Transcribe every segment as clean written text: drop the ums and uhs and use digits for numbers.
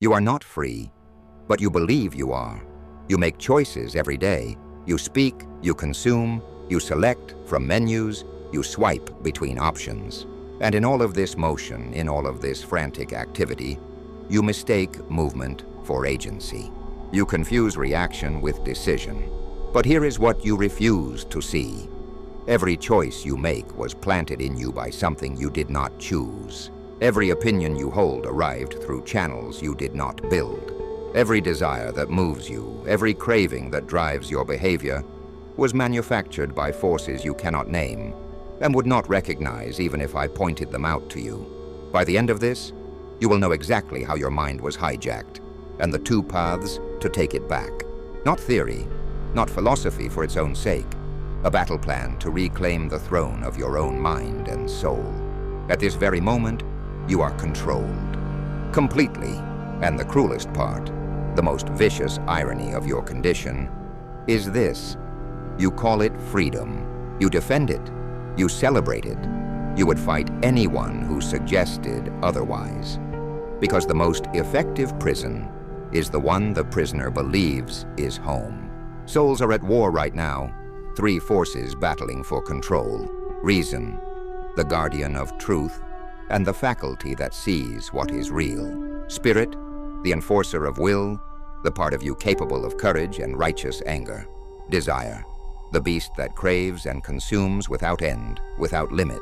You are not free, but you believe you are. You make choices every day. You speak, you consume, you select from menus, you swipe between options. And in all of this motion, in all of this frantic activity, you mistake movement for agency. You confuse reaction with decision. But here is what you refuse to see. Every choice you make was planted in you by something you did not choose. Every opinion you hold arrived through channels you did not build. Every desire that moves you, every craving that drives your behavior, was manufactured by forces you cannot name and would not recognize even if I pointed them out to you. By the end of this, you will know exactly how your mind was hijacked and the two paths to take it back. Not theory, not philosophy for its own sake, a battle plan to reclaim the throne of your own mind and soul. At this very moment, you are controlled. Completely. And the cruelest part, the most vicious irony of your condition, is this. You call it freedom. You defend it. You celebrate it. You would fight anyone who suggested otherwise. Because the most effective prison is the one the prisoner believes is home. Souls are at war right now. Three forces battling for control. Reason, the guardian of truth, and the faculty that sees what is real. Spirit, the enforcer of will, the part of you capable of courage and righteous anger. Desire, the beast that craves and consumes without end, without limit,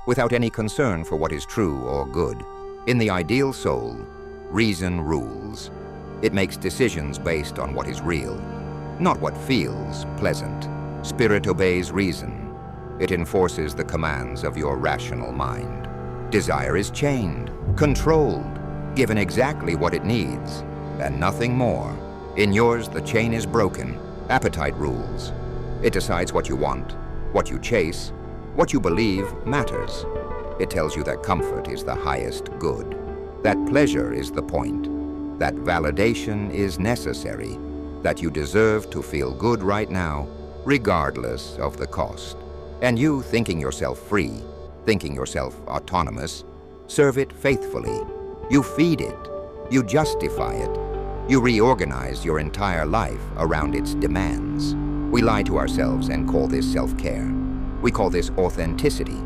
without any concern for what is true or good. In the ideal soul, reason rules. It makes decisions based on what is real, not what feels pleasant. Spirit obeys reason. It enforces the commands of your rational mind. Desire is chained, controlled, given exactly what it needs, and nothing more. In yours, the chain is broken. Appetite rules. It decides what you want, what you chase, what you believe matters. It tells you that comfort is the highest good, that pleasure is the point, that validation is necessary, that you deserve to feel good right now, regardless of the cost. And you, thinking yourself free, thinking yourself autonomous, serve it faithfully. You feed it. You justify it. You reorganize your entire life around its demands. We lie to ourselves and call this self-care. We call this authenticity.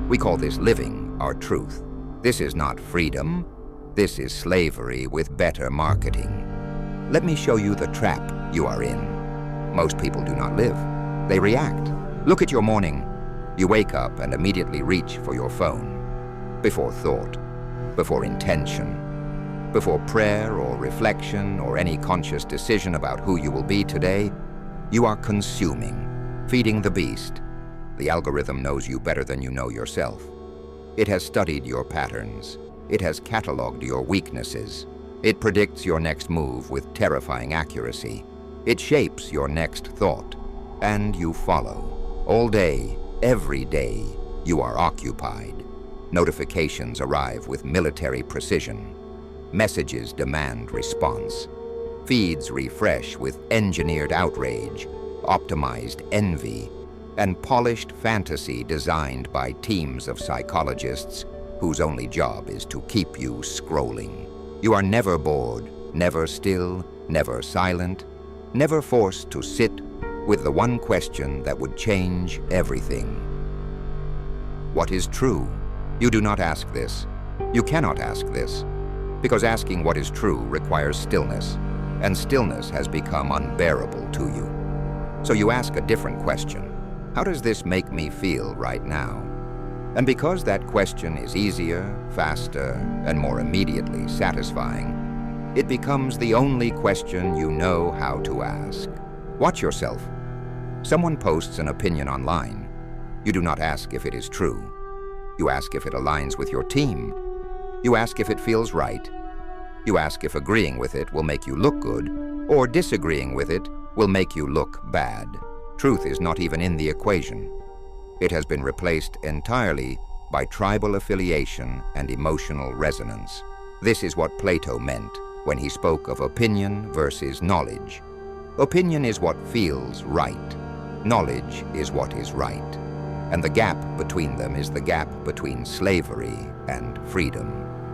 We call this living our truth. This is not freedom. This is slavery with better marketing. Let me show you the trap you are in. Most people do not live. They react. Look at your morning. You wake up and immediately reach for your phone. Before thought, before intention, before prayer or reflection or any conscious decision about who you will be today, you are consuming, feeding the beast. The algorithm knows you better than you know yourself. It has studied your patterns. It has cataloged your weaknesses. It predicts your next move with terrifying accuracy. It shapes your next thought, and you follow. All day, every day, you are occupied. Notifications arrive with military precision. Messages demand response. Feeds refresh with engineered outrage, optimized envy, and polished fantasy designed by teams of psychologists whose only job is to keep you scrolling. You are never bored, never still, never silent, never forced to sit with the one question that would change everything. What is true? You do not ask this. You cannot ask this, because asking what is true requires stillness, and stillness has become unbearable to you. So you ask a different question. How does this make me feel right now? And because that question is easier, faster, and more immediately satisfying, it becomes the only question you know how to ask. Watch yourself. Someone posts an opinion online. You do not ask if it is true. You ask if it aligns with your team. You ask if it feels right. You ask if agreeing with it will make you look good, or disagreeing with it will make you look bad. Truth is not even in the equation. It has been replaced entirely by tribal affiliation and emotional resonance. This is what Plato meant when he spoke of opinion versus knowledge. Opinion is what feels right. Knowledge is what is right. And the gap between them is the gap between slavery and freedom.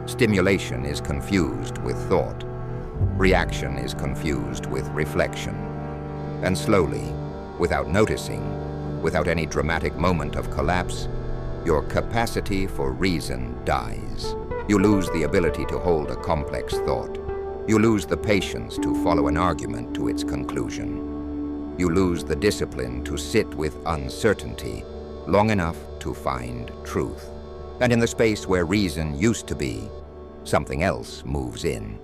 Stimulation is confused with thought. Reaction is confused with reflection. And slowly, without noticing, without any dramatic moment of collapse, your capacity for reason dies. You lose the ability to hold a complex thought. You lose the patience to follow an argument to its conclusion. You lose the discipline to sit with uncertainty long enough to find truth. And in the space where reason used to be, something else moves in.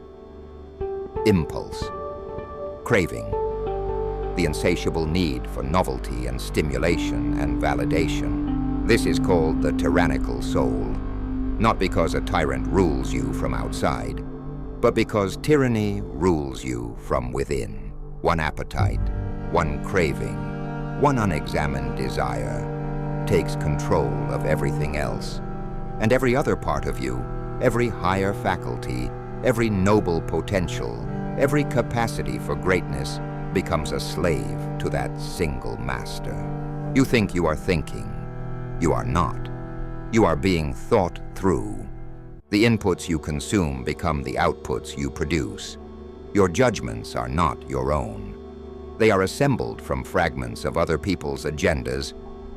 Impulse. Craving. The insatiable need for novelty and stimulation and validation. This is called the tyrannical soul. Not because a tyrant rules you from outside, but because tyranny rules you from within. One appetite, one craving, one unexamined desire takes control of everything else. And every other part of you, every higher faculty, every noble potential, every capacity for greatness becomes a slave to that single master. You think you are thinking. You are not. You are being thought through. The inputs you consume become the outputs you produce. Your judgments are not your own. They are assembled from fragments of other people's agendas,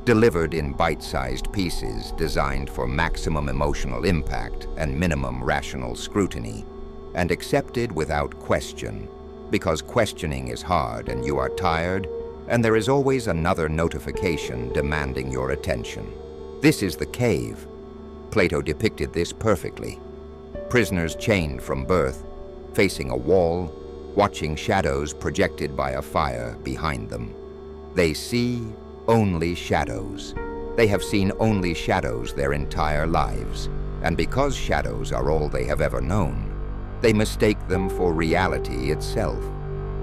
delivered in bite-sized pieces designed for maximum emotional impact and minimum rational scrutiny, and accepted without question, because questioning is hard and you are tired, and there is always another notification demanding your attention. This is the cave. Plato depicted this perfectly. Prisoners chained from birth, facing a wall, watching shadows projected by a fire behind them. They see only shadows. They have seen only shadows their entire lives, and because shadows are all they have ever known, they mistake them for reality itself.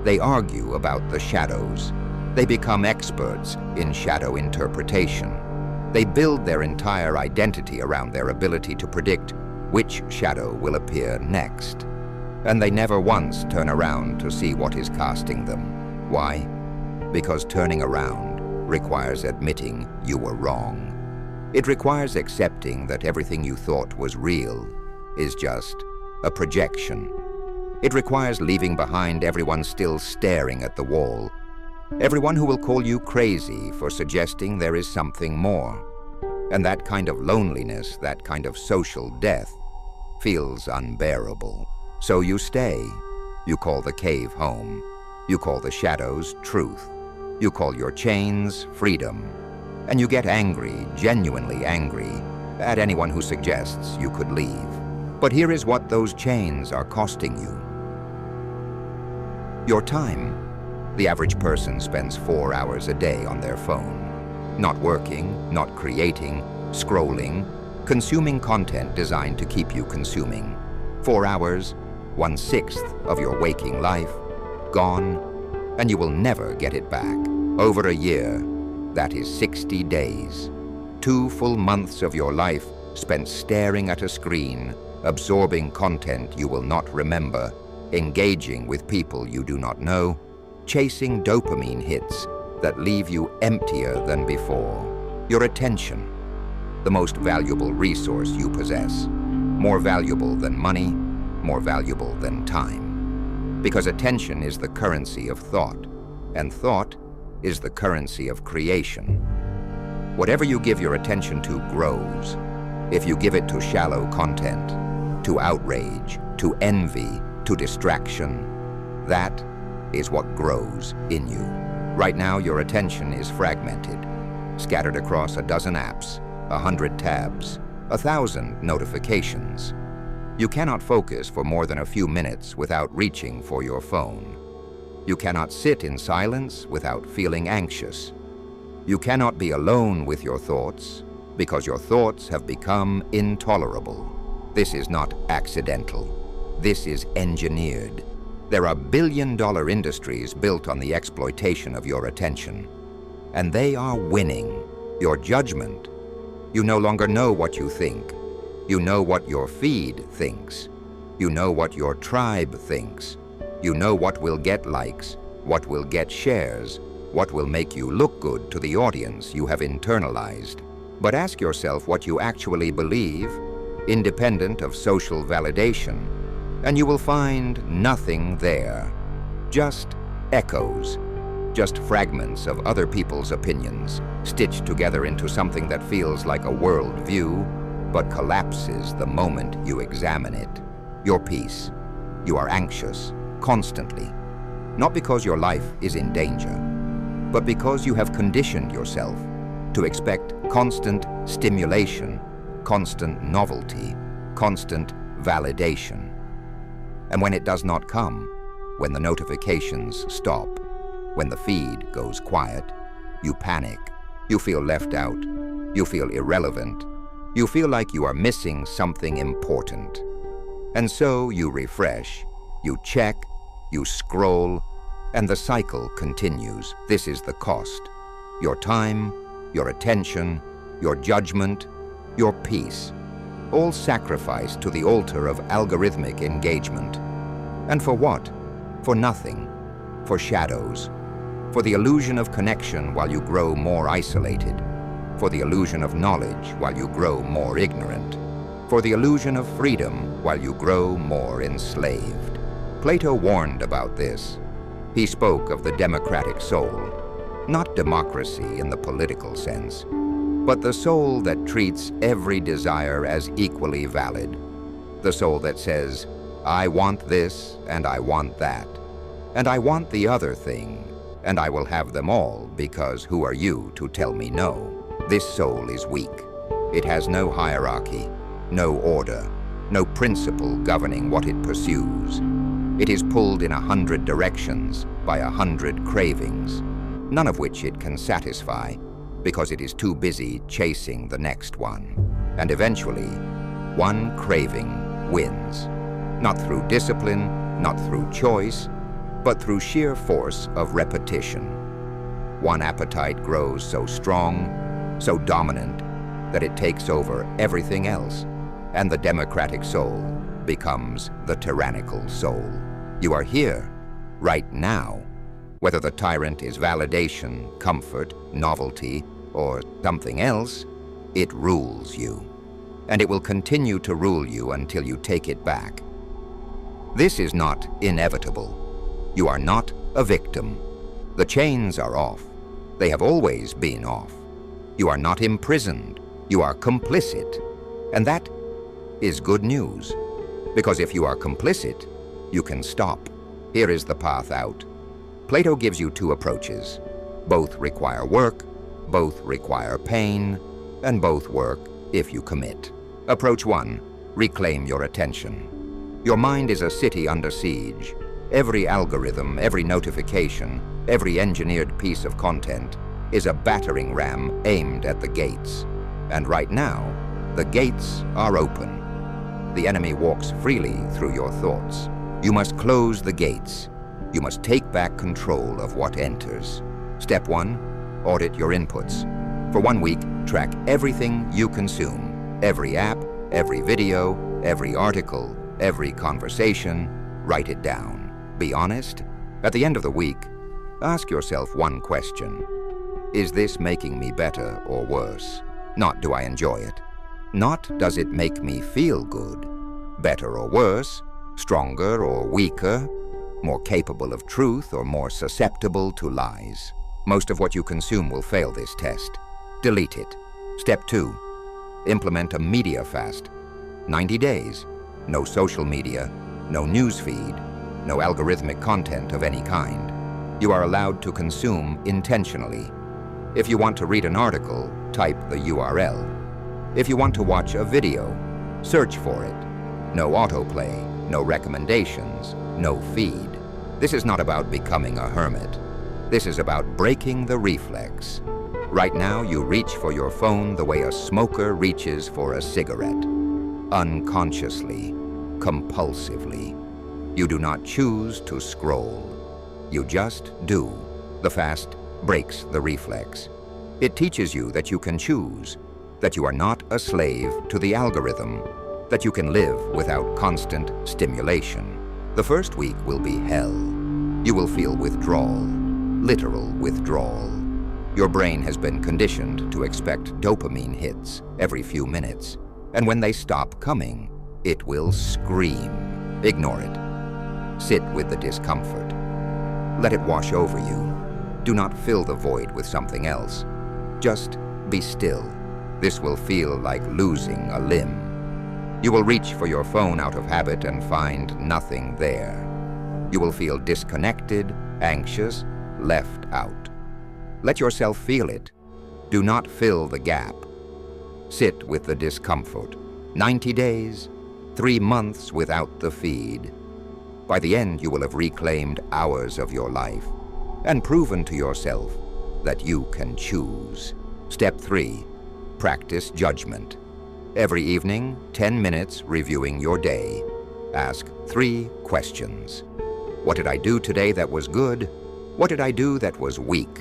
They argue about the shadows. They become experts in shadow interpretation. They build their entire identity around their ability to predict which shadow will appear next. And they never once turn around to see what is casting them. Why? Because turning around requires admitting you were wrong. It requires accepting that everything you thought was real is just a projection. It requires leaving behind everyone still staring at the wall, everyone who will call you crazy for suggesting there is something more. And that kind of loneliness, that kind of social death, feels unbearable. So you stay. You call the cave home. You call the shadows truth. You call your chains freedom. And you get angry, genuinely angry, at anyone who suggests you could leave. But here is what those chains are costing you. Your time. The average person spends 4 hours a day on their phone. Not working, not creating, scrolling, consuming content designed to keep you consuming. 4 hours, 1/6 of your waking life, gone, and you will never get it back. Over a year, that is 60 days. 2 full months of your life spent staring at a screen, absorbing content you will not remember, engaging with people you do not know, chasing dopamine hits that leave you emptier than before. Your attention, the most valuable resource you possess, more valuable than money, more valuable than time. Because attention is the currency of thought, and thought is the currency of creation. Whatever you give your attention to grows. If you give it to shallow content, to outrage, to envy, to distraction, that is what grows in you. Right now, your attention is fragmented, scattered across a dozen apps, 100 tabs, 1,000 notifications. You cannot focus for more than a few minutes without reaching for your phone. You cannot sit in silence without feeling anxious. You cannot be alone with your thoughts because your thoughts have become intolerable. This is not accidental. This is engineered. There are billion-dollar industries built on the exploitation of your attention. And they are winning. Your judgment. You no longer know what you think. You know what your feed thinks. You know what your tribe thinks. You know what will get likes, what will get shares, what will make you look good to the audience you have internalized. But ask yourself what you actually believe, independent of social validation, And you will find nothing there, just echoes, just fragments of other people's opinions, stitched together into something that feels like a world view, but collapses the moment you examine it. Your peace. You are anxious, constantly, not because your life is in danger, but because you have conditioned yourself to expect constant stimulation, constant novelty, constant validation. And when it does not come, when the notifications stop, when the feed goes quiet, you panic, you feel left out, you feel irrelevant, you feel like you are missing something important. And so you refresh, you check, you scroll, and the cycle continues. This is the cost. Your time, your attention, your judgment, your peace, all sacrificed to the altar of algorithmic engagement. And for what? For nothing. For shadows. For the illusion of connection while you grow more isolated. For the illusion of knowledge while you grow more ignorant. For the illusion of freedom while you grow more enslaved. Plato warned about this. He spoke of the democratic soul, not democracy in the political sense, but the soul that treats every desire as equally valid. The soul that says, I want this and I want that, and I want the other thing, and I will have them all because who are you to tell me no? This soul is weak. It has no hierarchy, no order, no principle governing what it pursues. It is pulled in 100 directions by 100 cravings, none of which it can satisfy because it is too busy chasing the next one. And eventually, one craving wins, not through discipline, not through choice, but through sheer force of repetition. One appetite grows so strong, so dominant, that it takes over everything else, and the democratic soul becomes the tyrannical soul. You are here, right now. Whether the tyrant is validation, comfort, novelty, or something else, it rules you. And it will continue to rule you until you take it back. This is not inevitable. You are not a victim. The chains are off. They have always been off. You are not imprisoned. You are complicit. And that is good news. Because if you are complicit, you can stop. Here is the path out. Plato gives you two approaches. Both require work, both require pain, and both work if you commit. Approach 1, reclaim your attention. Your mind is a city under siege. Every algorithm, every notification, every engineered piece of content is a battering ram aimed at the gates. And right now, the gates are open. The enemy walks freely through your thoughts. You must close the gates. You must take back control of what enters. Step 1, audit your inputs. For 1 week, track everything you consume. Every app, every video, every article, every conversation. Write it down. Be honest. At the end of the week, ask yourself one question. Is this making me better or worse? Not do I enjoy it. Not does it make me feel good. Better or worse, stronger or weaker, more capable of truth or more susceptible to lies. Most of what you consume will fail this test. Delete it. Step 2, implement a media fast. 90 days, no social media, no news feed, no algorithmic content of any kind. You are allowed to consume intentionally. If you want to read an article, type the URL. If you want to watch a video, search for it. No autoplay, no recommendations, no feed. This is not about becoming a hermit. This is about breaking the reflex. Right now, you reach for your phone the way a smoker reaches for a cigarette. Unconsciously, compulsively. You do not choose to scroll. You just do. The fast breaks the reflex. It teaches you that you can choose, that you are not a slave to the algorithm, that you can live without constant stimulation. The first week will be hell. You will feel withdrawal, literal withdrawal. Your brain has been conditioned to expect dopamine hits every few minutes, and when they stop coming, it will scream. Ignore it. Sit with the discomfort. Let it wash over you. Do not fill the void with something else. Just be still. This will feel like losing a limb. You will reach for your phone out of habit and find nothing there. You will feel disconnected, anxious, left out. Let yourself feel it. Do not fill the gap. Sit with the discomfort. 90 days, 3 months without the feed. By the end, you will have reclaimed hours of your life and proven to yourself that you can choose. Step 3, practice judgment. Every evening, 10 minutes reviewing your day. Ask 3 questions. What did I do today that was good? What did I do that was weak?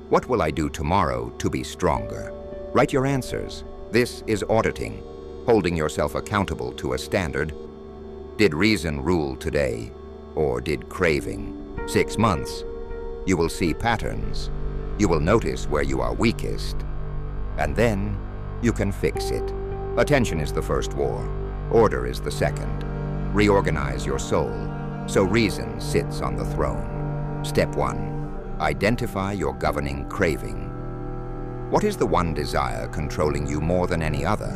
What will I do tomorrow to be stronger? Write your answers. This is auditing, holding yourself accountable to a standard. Did reason rule today, or did craving? 6 months. You will see patterns. You will notice where you are weakest. And then you can fix it. Attention is the first war. Order is the second. Reorganize your soul so reason sits on the throne. Step 1. Identify your governing craving. What is the one desire controlling you more than any other?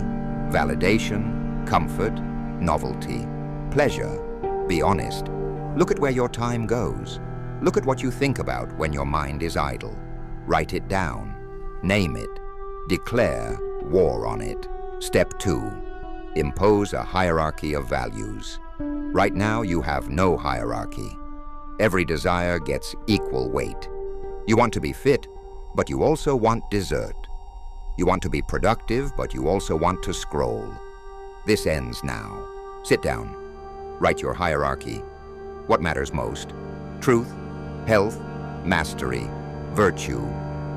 Validation, comfort, novelty, pleasure. Be honest. Look at where your time goes. Look at what you think about when your mind is idle. Write it down. Name it. Declare war on it. Step 2. Impose a hierarchy of values. Right now, you have no hierarchy. Every desire gets equal weight. You want to be fit, but you also want dessert. You want to be productive, but you also want to scroll. This ends now. Sit down. Write your hierarchy. What matters most? Truth, health, mastery, virtue.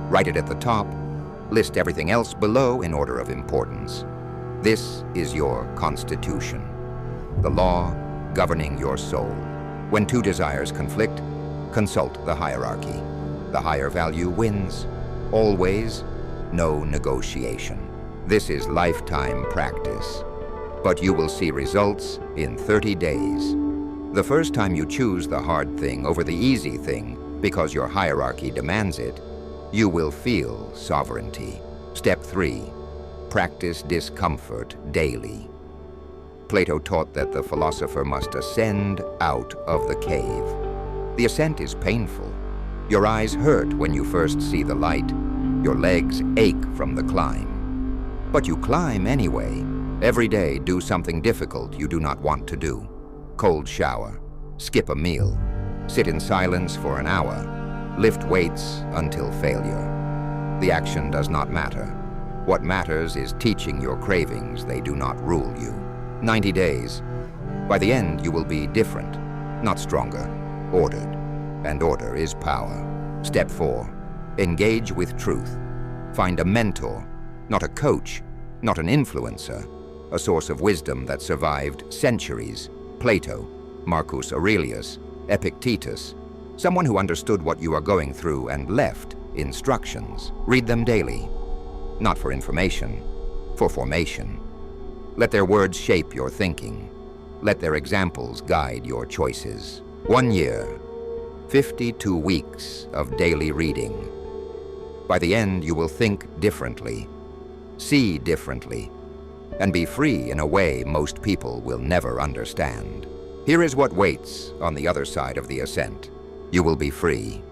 Write it at the top. List everything else below in order of importance. This is your constitution, the law governing your soul. When 2 desires conflict, consult the hierarchy. The higher value wins. Always, no negotiation. This is lifetime practice, but you will see results in 30 days. The first time you choose the hard thing over the easy thing because your hierarchy demands it, you will feel sovereignty. Step 3. Practice discomfort daily. Plato taught that the philosopher must ascend out of the cave. The ascent is painful. Your eyes hurt when you first see the light. Your legs ache from the climb. But you climb anyway. Every day, do something difficult you do not want to do. Cold shower. Skip a meal. Sit in silence for an hour. Lift weights until failure. The action does not matter. What matters is teaching your cravings they do not rule you. 90 days. By the end, you will be different, not stronger, ordered. And order is power. Step 4. Engage with truth. Find a mentor, not a coach, not an influencer, a source of wisdom that survived centuries. Plato, Marcus Aurelius, Epictetus, someone who understood what you are going through and left instructions. Read them daily, not for information, for formation. Let their words shape your thinking. Let their examples guide your choices. 1 year, 52 weeks of daily reading. By the end, you will think differently, see differently, and be free in a way most people will never understand. Here is what waits on the other side of the ascent. You will be free,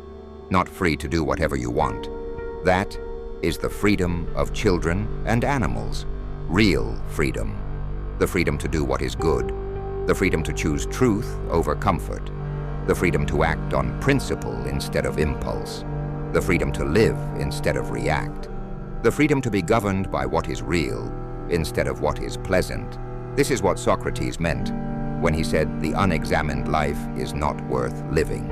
not free to do whatever you want. That is the freedom of children and animals. Real freedom. The freedom to do what is good. The freedom to choose truth over comfort. The freedom to act on principle instead of impulse. The freedom to live instead of react. The freedom to be governed by what is real instead of what is pleasant. This is what Socrates meant when he said the unexamined life is not worth living.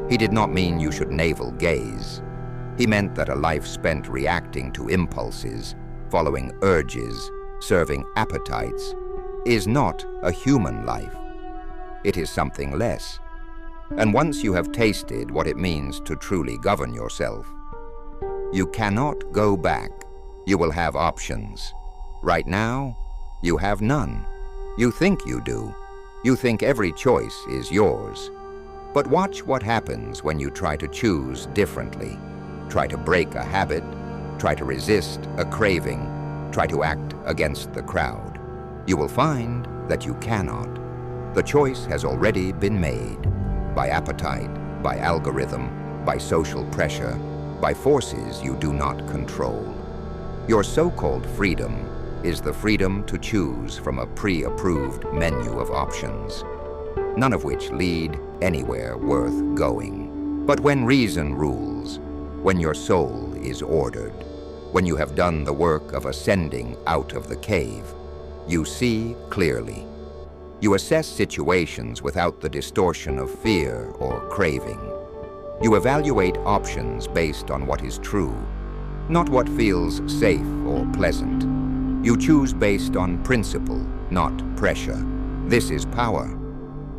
He did not mean you should navel gaze. He meant that a life spent reacting to impulses, following urges, serving appetites, is not a human life. It is something less. And once you have tasted what it means to truly govern yourself, you cannot go back. You will have options. Right now, you have none. You think you do. You think every choice is yours. But watch what happens when you try to choose differently. Try to break a habit, try to resist a craving, try to act against the crowd. You will find that you cannot. The choice has already been made by appetite, by algorithm, by social pressure, by forces you do not control. Your so-called freedom is the freedom to choose from a pre-approved menu of options, none of which lead anywhere worth going. But when reason rules, when your soul is ordered, when you have done the work of ascending out of the cave, you see clearly. You assess situations without the distortion of fear or craving. You evaluate options based on what is true, not what feels safe or pleasant. You choose based on principle, not pressure. This is power,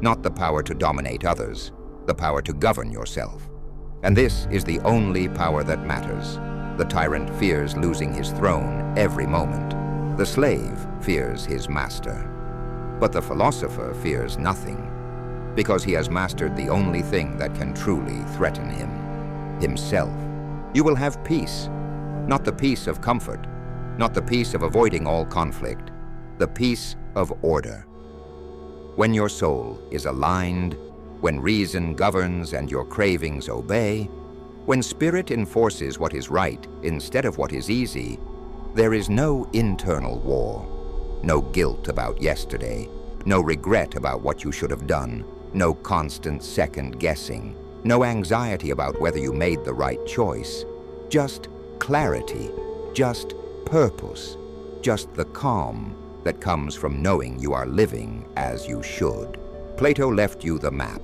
not the power to dominate others, the power to govern yourself. And this is the only power that matters. The tyrant fears losing his throne every moment. The slave fears his master. But the philosopher fears nothing, because he has mastered the only thing that can truly threaten him, himself. You will have peace, not the peace of comfort, not the peace of avoiding all conflict, the peace of order. When your soul is aligned, when reason governs and your cravings obey, when spirit enforces what is right instead of what is easy, there is no internal war, no guilt about yesterday, no regret about what you should have done, no constant second-guessing, no anxiety about whether you made the right choice, just clarity, just purpose, just the calm that comes from knowing you are living as you should. Plato left you the map.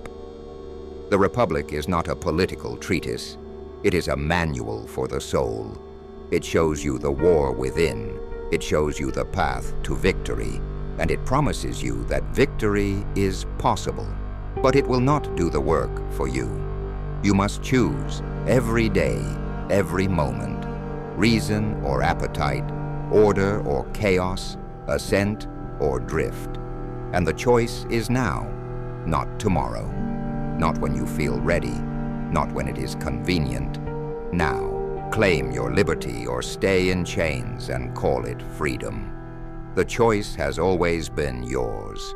The Republic is not a political treatise. It is a manual for the soul. It shows you the war within. It shows you the path to victory, and it promises you that victory is possible. But it will not do the work for you. You must choose every day, every moment, reason or appetite, order or chaos, ascent or drift. And the choice is now, not tomorrow, not when you feel ready, not when it is convenient. Now, claim your liberty or stay in chains and call it freedom. The choice has always been yours.